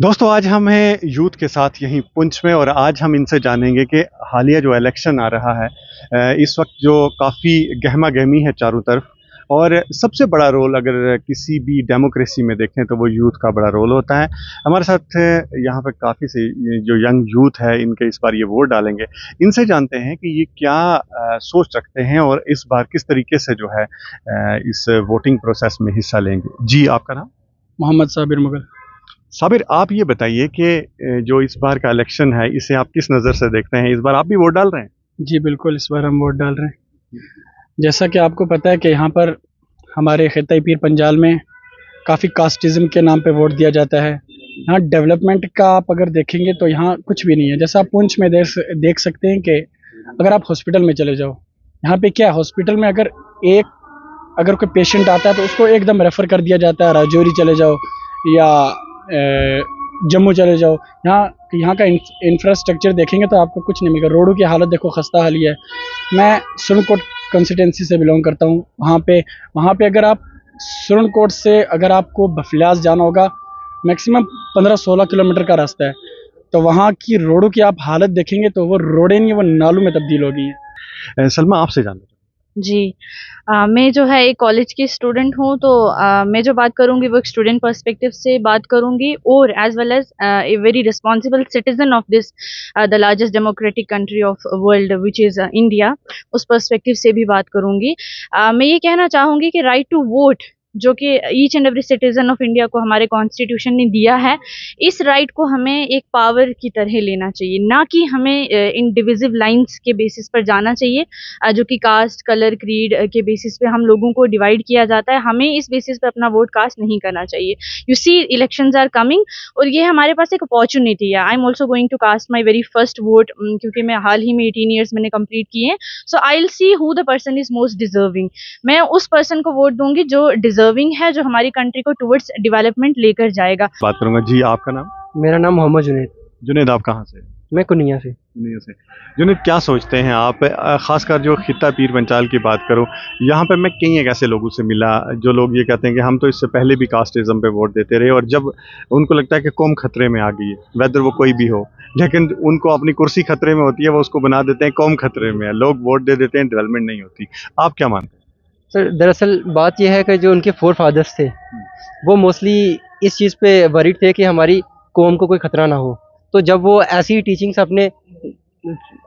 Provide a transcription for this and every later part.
दोस्तों आज हम हैं यूथ के साथ यहीं पुंछ में और आज हम इनसे जानेंगे कि हालिया जो इलेक्शन आ रहा है इस वक्त जो काफ़ी गहमा गहमी है चारों तरफ और सबसे बड़ा रोल अगर किसी भी डेमोक्रेसी में देखें तो वो यूथ का बड़ा रोल होता है। हमारे साथ यहाँ पे काफ़ी से जो यंग यूथ है इनके इस बार ये वोट डालेंगे। इनसे जानते हैं कि ये क्या सोच रखते हैं और इस बार किस तरीके से जो है इस वोटिंग प्रोसेस में हिस्सा लेंगे। जी आपका नाम? मोहम्मद साबिर मुगल। साबिर आप ये बताइए कि जो इस बार का इलेक्शन है इसे आप किस नज़र से देखते हैं? इस बार आप भी वोट डाल रहे हैं? जी बिल्कुल, इस बार हम वोट डाल रहे हैं। जैसा कि आपको पता है कि यहाँ पर हमारे खित्ता पीर पंजाल में काफ़ी कास्टिज़्म के नाम पे वोट दिया जाता है। यहाँ डेवलपमेंट का आप अगर देखेंगे तो यहाँ कुछ भी नहीं है। जैसा आप पुंछ में देख सकते हैं कि अगर आप हॉस्पिटल में चले जाओ, यहाँ पे क्या है, हॉस्पिटल में अगर कोई पेशेंट आता है तो उसको एकदम रेफ़र कर दिया जाता है, राजौरी चले जाओ या जम्मू चले जाओ। यहाँ का इंफ्रास्ट्रक्चर देखेंगे तो आपको कुछ नहीं मिलेगा। रोडों की हालत देखो, खस्ता हाली है। मैं सुरनकोट कंस्टिट्यूंसी से बिलोंग करता हूँ। वहाँ पे अगर आप सुरनकोट से अगर आपको बफलियाज जाना होगा, मैक्सिमम 15-16 किलोमीटर का रास्ता है। तो वहाँ की रोडों की आप हालत देखेंगे तो वो रोडें नहीं, वो नालों में तब्दील हो गई हैं। सलमा आपसे जानना जी। मैं जो है एक कॉलेज की स्टूडेंट हूँ, तो मैं जो बात करूँगी वो एक स्टूडेंट पर्सपेक्टिव से बात करूँगी और as well as a very responsible citizen of this the largest democratic country of world which is India, उस पर्सपेक्टिव से भी बात करूँगी। मैं ये कहना चाहूँगी कि राइट टू वोट जो कि each and every citizen of India को हमारे कॉन्स्टिट्यूशन ने दिया है, इस राइट को हमें एक पावर की तरह लेना चाहिए, ना कि हमें इन डिविजिव लाइंस के बेसिस पर जाना चाहिए, जो कि कास्ट, कलर, क्रीड के बेसिस पे हम लोगों को डिवाइड किया जाता है। हमें इस बेसिस पे अपना वोट कास्ट नहीं करना चाहिए। You see, elections are coming और ये हमारे पास एक अपॉर्चुनिटी है। I am also going to cast my very first vote, क्योंकि मैं हाल ही में 18 ईयर्स मैंने कंप्लीट किए हैं। So I will see who the person is most deserving. मैं उस पर्सन को वोट दूंगी जो डिजर्विंग है, जो हमारी कंट्री को टुवर्ड्स डेवलपमेंट लेकर जाएगा। बात करूंगा। जी आपका नाम? मेरा नाम मोहम्मद जुनैद। जुनेद आप कहाँ से? मैं कुनिया से। दुनिया से। जुनेद क्या सोचते हैं आप, खासकर जो खित्ता पीर पंचाल की बात करूं, यहाँ पे मैं कई एक ऐसे लोगों से मिला जो लोग ये कहते हैं कि हम तो इससे पहले भी कास्टिज्म पे वोट देते रहे और जब उनको लगता है कि कौम खतरे में आ गई है, वेदर वो कोई भी हो, लेकिन उनको अपनी कुर्सी खतरे में होती है, वो उसको बना देते हैं कौम खतरे में है, लोग वोट दे देते हैं, डेवलपमेंट नहीं होती। आप क्या मानते हैं? सर दरअसल बात यह है कि जो उनके फोर फादर्स थे वो मोस्टली इस चीज़ पे वरीड थे कि हमारी कौम को कोई ख़तरा ना हो। तो जब वो ऐसी टीचिंग्स अपने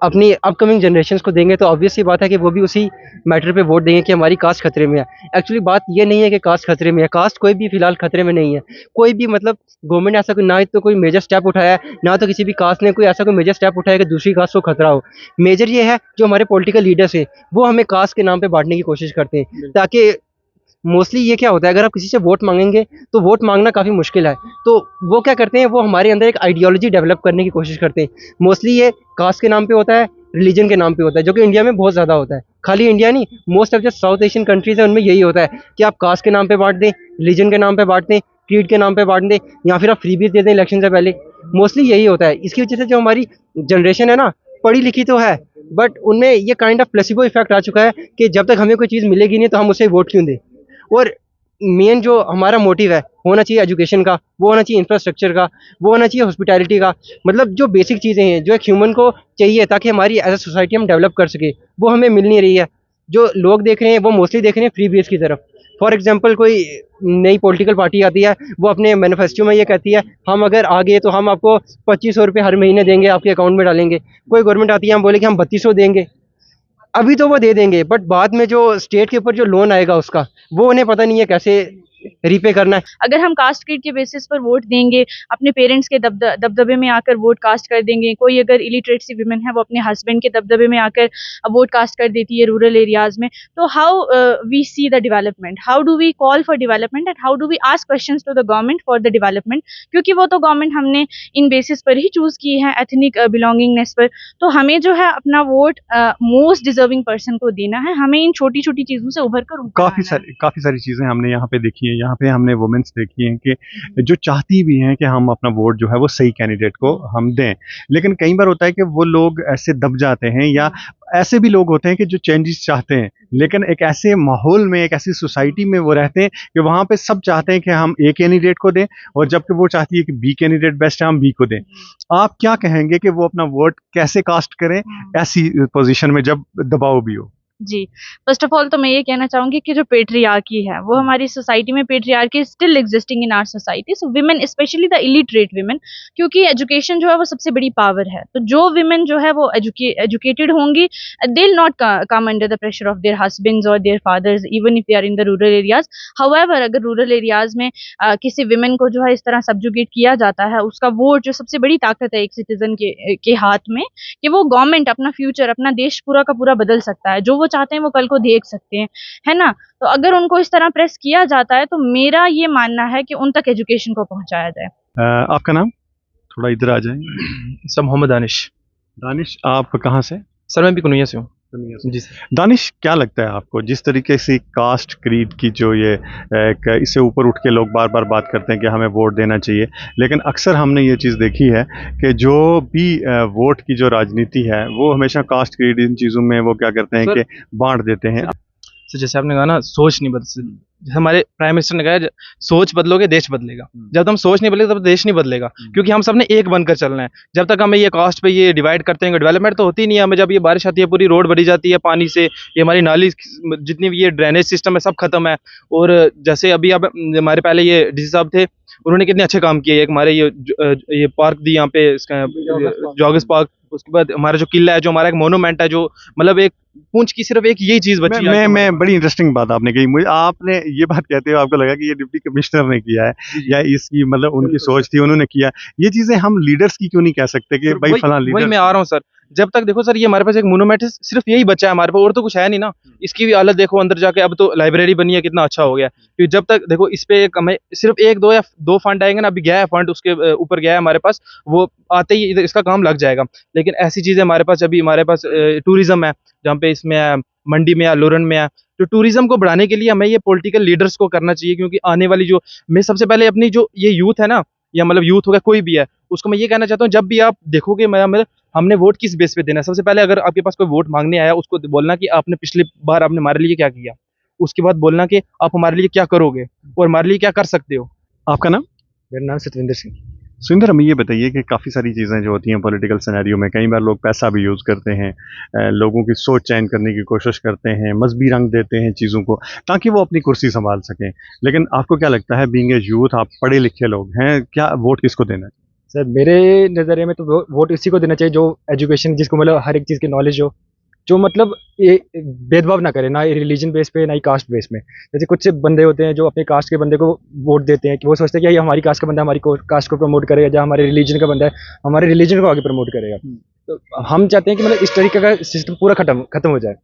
अपनी अपकमिंग जनरेशन्स को देंगे तो ऑब्वियस सी बात है कि वो भी उसी मैटर पे वोट देंगे कि हमारी कास्ट खतरे में है। एक्चुअली बात ये नहीं है कि कास्ट खतरे में है, कास्ट कोई भी फ़िलहाल खतरे में नहीं है। कोई भी मतलब गवर्नमेंट ने ऐसा कोई ना तो कोई मेजर स्टेप उठाया है, ना तो किसी भी कास्ट ने कोई ऐसा कोई मेजर स्टेप उठाया कि दूसरी कास्ट को खतरा हो। मेजर ये है जो हमारे पॉलिटिकल लीडर्स हैं वो हमें कास्ट के नाम पे बाँटने की कोशिश करते हैं, ताकि मोस्टली ये क्या होता है, अगर आप किसी से वोट मांगेंगे तो वोट मांगना काफ़ी मुश्किल है। तो वो क्या करते हैं, वो हमारे अंदर एक आइडियोलॉजी डेवलप करने की कोशिश करते हैं। मोस्टली ये कास्ट के नाम पे होता है, रिलीजन के नाम पे होता है, जो कि इंडिया में बहुत ज़्यादा होता है। खाली इंडिया नहीं, मोस्ट ऑफ जो साउथ एशियन कंट्रीज़ हैं उनमें यही होता है कि आप कास्ट के नाम पे बांट दें, रिलीजन के नाम पे बांट दें, क्रीड के नाम पे बांट दें, या फिर आप फ्रीबीज दे दें इलेक्शन से पहले। मोस्टली यही होता है। इसकी वजह से जो हमारी जनरेशन है ना, पढ़ी लिखी तो है बट उनमें ये काइंड ऑफ प्लेसिबो इफेक्ट आ चुका है कि जब तक हमें कोई चीज़ मिलेगी नहीं तो हम उसे वोट क्यों दें। और मेन जो हमारा मोटिव है होना चाहिए एजुकेशन का, वो होना चाहिए इंफ्रास्ट्रक्चर का, वो होना चाहिए हॉस्पिटैलिटी का। मतलब जो बेसिक चीज़ें हैं जो एक ह्यूमन को चाहिए ताकि हमारी एज अ सोसाइटी हम डेवलप कर सके, वो हमें मिल नहीं रही है। जो लोग देख रहे हैं वो मोस्टली देख रहे हैं फ्री बेस की तरफ। फॉर एग्जांपल कोई नई पॉलिटिकल पार्टी आती है, वो अपने मैनिफेस्टो में ये कहती है हम अगर आ गए तो हम आपको 2500 रुपये हर महीने देंगे, आपके अकाउंट में डालेंगे। कोई गवर्नमेंट आती है, हम बोले कि हम 3200 देंगे, अभी तो वो दे देंगे बट बाद में जो स्टेट के ऊपर जो लोन आएगा उसका वो उन्हें पता नहीं है कैसे रीपे करना है। अगर हम कास्ट क्रीड के बेसिस पर वोट देंगे, अपने पेरेंट्स के दबदबे में आकर वोट कास्ट कर देंगे, कोई अगर इलिटरेसी वुमेन है वो अपने हस्बैंड के दबदबे में आकर वोट कास्ट कर देती है रूरल एरियाज में, तो how we see the development, how do we call for development and how do we ask questions to the government for the development, क्योंकि वो तो गवर्नमेंट हमने इन बेसिस पर ही चूज की है, एथनिक बिलोंगिंगनेस पर। तो हमें जो है अपना वोट मोस्ट डिजर्विंग पर्सन को देना है, हमें इन छोटी छोटी चीजों से उभर कर ऊपर आना है। काफ़ी सारी चीज़ें हमने यहाँ पे देखी देखी है, यहाँ पे हमने वुमेन्स देखी हैं कि जो चाहती भी हैं कि हम अपना वोट जो है वो सही कैंडिडेट को हम दें, लेकिन कई बार होता है कि वो लोग ऐसे दब जाते हैं, या ऐसे भी लोग होते हैं कि जो चेंजेस चाहते हैं, लेकिन एक ऐसे माहौल में, एक ऐसी सोसाइटी में वो रहते हैं कि वहाँ पे सब चाहते हैं कि हम ए कैंडिडेट को दें, और जबकि वो चाहती है कि बी कैंडिडेट बेस्ट है, हम बी को दें। आप क्या कहेंगे कि वो अपना वोट कैसे कास्ट करें ऐसी पोजीशन में जब दबाव भी हो? जी, फर्स्ट ऑफ ऑल तो मैं ये कहना चाहूँगी कि जो पेट्रियार्की है, वो हमारी सोसाइटी में patriarchy still existing in our society. So women specially the illiterate women, क्योंकि एजुकेशन जो है वो सबसे बड़ी पावर है। तो जो वुमेन जो है वो एजुकेटेड होंगी, they will not come under the pressure of their husbands और their fathers even if they are in the rural areas. However, अगर रूरल एरियाज में किसी वुमेन को जो है इस तरह सब्जुगेट किया जाता है, उसका वोट जो सबसे बड़ी ताकत है एक सिटीजन के हाथ में, कि वो गवर्नमेंट अपना फ्यूचर, अपना देश पूरा का पूरा बदल सकता है। जो वो चाहते हैं वो कल को देख सकते हैं, है ना? तो अगर उनको इस तरह प्रेस किया जाता है, तो मेरा ये मानना है कि उन तक एजुकेशन को पहुंचाया जाए। आपका नाम? थोड़ा इधर आ जाएं। सर मोहम्मद दानिश। दानिश, आप कहाँ से? सर मैं भी कन्हैया से हूँ। जी सर। दानिश, क्या लगता है आपको, जिस तरीके से कास्ट क्रीड की जो ये इससे ऊपर उठ के लोग बार बार बात करते हैं कि हमें वोट देना चाहिए, लेकिन अक्सर हमने ये चीज़ देखी है कि जो भी वोट की जो राजनीति है वो हमेशा कास्ट क्रीड इन चीज़ों में वो क्या करते हैं कि बांट देते हैं। सर जैसे आपने कहा ना, सोच नहीं बदल, जैसे हमारे प्राइम मिनिस्टर ने कहा, सोच बदलोगे देश बदलेगा। जब तक हम सोच नहीं बदलेगा तब देश नहीं बदलेगा, क्योंकि हम सब ने एक बनकर चलना है। जब तक हमें ये कास्ट पे ये डिवाइड करते हैं, डेवलपमेंट तो होती नहीं है। हमें जब ये बारिश आती है, पूरी रोड भरी जाती है पानी से, ये हमारी नाली जितनी भी ये ड्रेनेज सिस्टम है सब खत्म है। और जैसे अभी अब हमारे पहले ये डीसी साहब थे, उन्होंने कितने अच्छे काम किए। एक हमारे ये पार्क दी यहाँ पे, जॉगर्स पार्क। उसके बाद हमारा जो किला है, जो हमारा एक मोनूमेंट है, जो मतलब एक पूंछ की सिर्फ एक यही चीज बची है। मैं बड़ी इंटरेस्टिंग बात आपने कही। मुझे आपने ये बात कहते हुए आपको लगा कि ये डिप्टी कमिश्नर ने किया है, या इसकी मतलब उनकी सोच थी, उन्होंने किया। ये चीजें हम लीडर्स की क्यों नहीं कह सकते कि भाई फलां लीडर? वही मैं आ रहा हूँ सर। जब तक देखो सर, ये हमारे पास एक मोनूमेंट है, सिर्फ यही बचा है हमारे पास, और तो कुछ है नहीं ना। इसकी भी हालत देखो अंदर जाके, अब तो लाइब्रेरी बनी है, कितना अच्छा हो गया। क्योंकि जब तक देखो इस पे हमें सिर्फ एक दो या दो फंड आएंगे ना, अभी गया है फंड, उसके ऊपर गया है हमारे पास, वो आते ही इसका काम लग जाएगा। लेकिन ऐसी चीजें हमारे पास, अभी हमारे पास टूरिज्म है, जहाँ पे इसमें है, मंडी में या लोरन में है। तो टूरिज्म को बढ़ाने के लिए हमें ये पॉलिटिकल लीडर्स को करना चाहिए, क्योंकि आने वाली जो, मैं सबसे पहले अपनी जो ये यूथ है ना, या मतलब यूथ होगा कोई भी है, उसको मैं ये कहना चाहता हूँ, जब भी आप देखोगे मैं हमने वोट किस बेस पे देना है, सबसे पहले अगर आपके पास कोई वोट मांगने आया, उसको बोलना कि आपने पिछली बार आपने हमारे लिए क्या किया। उसके बाद बोलना कि आप हमारे लिए क्या करोगे और हमारे लिए क्या कर सकते हो। आपका नाम? मेरा नाम सतविंदर सिंह। सुंदर, हमें ये बताइए कि काफ़ी सारी चीज़ें जो होती हैं पॉलिटिकल सिनेरियो में, कई बार लोग पैसा भी यूज़ करते हैं, लोगों की सोच चैन करने की कोशिश करते हैं, मजहबी रंग देते हैं चीज़ों को ताकि वो अपनी कुर्सी संभाल सकें। लेकिन आपको क्या लगता है, बीइंग ए यूथ, आप पढ़े लिखे लोग हैं, क्या वोट किसको देना चाहिए? सर मेरे नज़रिए में तो वोट इसी को देना चाहिए जो एजुकेशन, जिसको मतलब हर एक चीज़ की नॉलेज हो, जो मतलब ये भेदभाव ना करे, ना रिलीजन बेस पे ना ही कास्ट बेस में। जैसे कुछ बंदे होते हैं जो अपने कास्ट के बंदे को वोट देते हैं, कि वो सोचते हैं कि ये हमारी कास्ट का बंदा हमारी कास्ट को प्रमोट करेगा, या हमारे रिलीजन का बंदा है हमारे रिलीजन को आगे प्रमोट करेगा। तो हम चाहते हैं कि मतलब इस तरीके का सिस्टम पूरा खत्म हो जाए।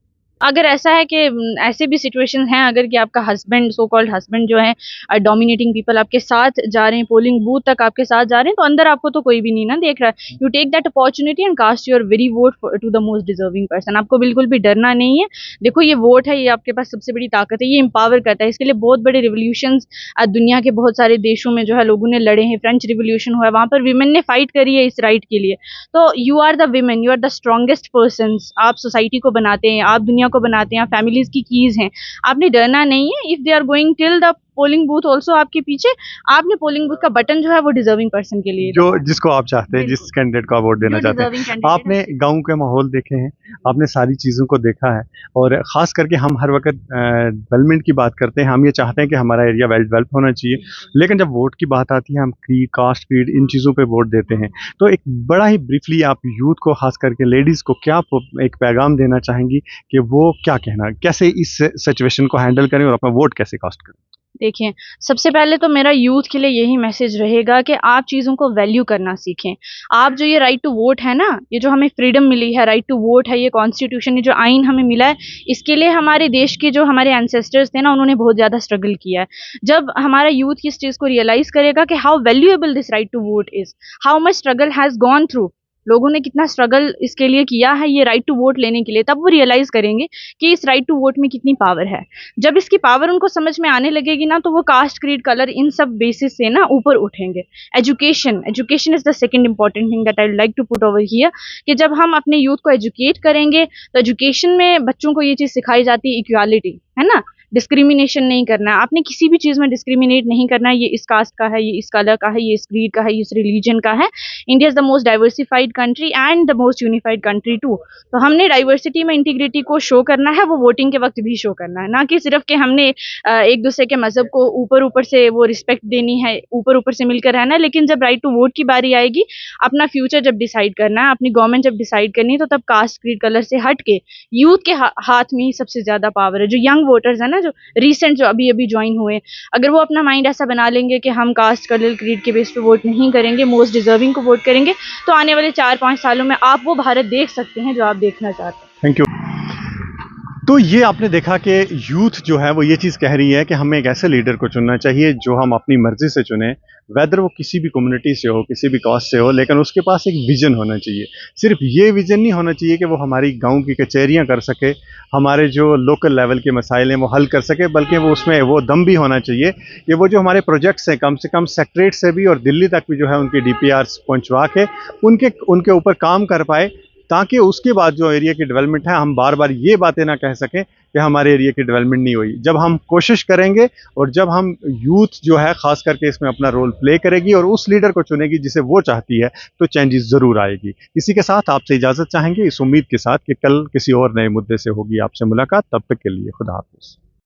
अगर ऐसा है कि ऐसे भी सिचुएशन हैं, अगर कि आपका हस्बैंड, सो कॉल्ड हस्बैंड जो है डोमिनेटिंग पीपल आपके साथ जा रहे हैं, पोलिंग बूथ तक आपके साथ जा रहे हैं, तो अंदर आपको तो कोई भी नहीं ना देख रहा है। You take that opportunity and cast your very vote to the most deserving person. आपको बिल्कुल भी डरना नहीं है। देखो ये वोट है, ये आपके पास सबसे बड़ी ताकत है, ये एम्पावर करता है। इसके लिए बहुत बड़े रिवोल्यूशंस दुनिया के बहुत सारे देशों में जो है लोगों ने लड़े हैं। फ्रेंच रिवोल्यूशन हुआ है, वहाँ पर वीमेन ने फाइट करी है इस राइट के लिए। तो you are the women, you are the strongest person. आप सोसाइटी को बनाते हैं, आप दुनिया को बनाते हैं, फैमिलीज की कीज हैं। आपने डरना नहीं है। If they are going till the polling booth also आपके पीछे, आपने पोलिंग बूथ का बटन जो है वो डिजर्विंग पर्सन के लिए, जो जिसको आप चाहते हैं, जिस कैंडिडेट को आप वोट देना चाहते हैं। आपने गांव के माहौल देखे हैं, आपने सारी चीज़ों को देखा है, और ख़ास करके हम हर वक्त डेवलपमेंट की बात करते हैं। हम ये चाहते हैं कि हमारा एरिया वेल डेवलप होना चाहिए, लेकिन जब वोट की बात आती है, हम क्रीड, कास्ट, क्रीड, इन चीज़ों पे वोट देते हैं। तो एक बड़ा ही ब्रीफली आप यूथ को, खास करके लेडीज़ को, क्या एक पैगाम देना चाहेंगी कि वो क्या कहना, कैसे इस सिचुएशन को हैंडल करें और अपना वोट कैसे कास्ट करें? देखिए, सबसे पहले तो मेरा यूथ के लिए यही मैसेज रहेगा कि आप चीज़ों को वैल्यू करना सीखें। आप जो ये राइट टू वोट है ना, ये जो हमें फ्रीडम मिली है, राइट टू वोट है, ये कॉन्स्टिट्यूशन, ये जो आइन हमें मिला है, इसके लिए हमारे देश के जो हमारे एंसेस्टर्स थे ना, उन्होंने बहुत ज़्यादा स्ट्रगल किया है। जब हमारा यूथ इस चीज़ को रियलाइज़ करेगा कि how valuable this right to vote is, how much struggle has gone through, लोगों ने कितना स्ट्रगल इसके लिए किया है, ये राइट टू वोट लेने के लिए, तब वो रियलाइज करेंगे कि इस राइट टू वोट में कितनी पावर है। जब इसकी पावर उनको समझ में आने लगेगी ना, तो वो कास्ट, क्रीड, कलर इन सब बेसिस से ना ऊपर उठेंगे। Education is the second important thing that I would like to put over here, कि जब हम अपने यूथ को एजुकेट करेंगे तो एजुकेशन में बच्चों को ये चीज़ सिखाई जाती है, इक्वालिटी, है ना, डिस्क्रिमिनेशन नहीं करना है, आपने किसी भी चीज़ में डिस्क्रिमिनेट नहीं करना है, ये इस कास्ट का है, ये इस कलर का है, ये इस क्रीड का है, ये इस रिलीजन का है। India is the most diversified country and the most unified country too. तो हमने डाइवर्सिटी में इंटीग्रिटी को शो करना है, वो वोटिंग के वक्त भी शो करना है, ना कि सिर्फ कि हमने एक दूसरे के मज़हब को ऊपर से वो रिस्पेक्ट देनी है, ऊपर से मिलकर रहना है। लेकिन जब राइट टू वोट की बारी आएगी, अपना फ्यूचर जब डिसाइड करना है, अपनी गवर्नमेंट जब डिसाइड करनी है, तो तब कास्ट, क्रीड, कलर से हट के यूथ के हाथ में ही सबसे ज़्यादा पावर है। जो यंग वोटर्स है ना, जो रिसेंट जो अभी ज्वाइन हुए, अगर वो अपना माइंड ऐसा बना लेंगे कि हम कास्ट, कलर, क्रीड के बेस पे वोट नहीं करेंगे, मोस्ट डिजर्विंग को वोट करेंगे, तो आने वाले 4-5 सालों में आप वो भारत देख सकते हैं जो आप देखना चाहते हैं। Thank you. तो ये आपने देखा कि यूथ जो है वो ये चीज़ कह रही है कि हमें एक ऐसे लीडर को चुनना चाहिए जो हम अपनी मर्जी से चुने, वेदर वो किसी भी कम्युनिटी से हो, किसी भी कास्ट से हो, लेकिन उसके पास एक विज़न होना चाहिए। सिर्फ ये विज़न नहीं होना चाहिए कि वो हमारी गांव की कचहरियां कर सके, हमारे जो लोकल लेवल के मसाइल हैं वो हल कर सके, बल्कि वो उसमें वो दम भी होना चाहिए कि वो जो हमारे प्रोजेक्ट्स हैं कम से कम सेक्रेट से भी और दिल्ली तक भी जो है उनकी DPRs पहुँचवा के उनके ऊपर काम कर पाए, ताकि उसके बाद जो एरिया की डेवलपमेंट है, हम बार बार ये बातें ना कह सकें कि हमारे एरिया की डेवलपमेंट नहीं हुई। जब हम कोशिश करेंगे और जब हम यूथ जो है ख़ास करके इसमें अपना रोल प्ले करेगी और उस लीडर को चुनेगी जिसे वो चाहती है, तो चेंजेस ज़रूर आएगी। इसी के साथ आपसे इजाज़त चाहेंगे, इस उम्मीद के साथ कि कल किसी और नए मुद्दे से होगी आपसे मुलाकात। तब तक के लिए खुदा हाफ़िज़।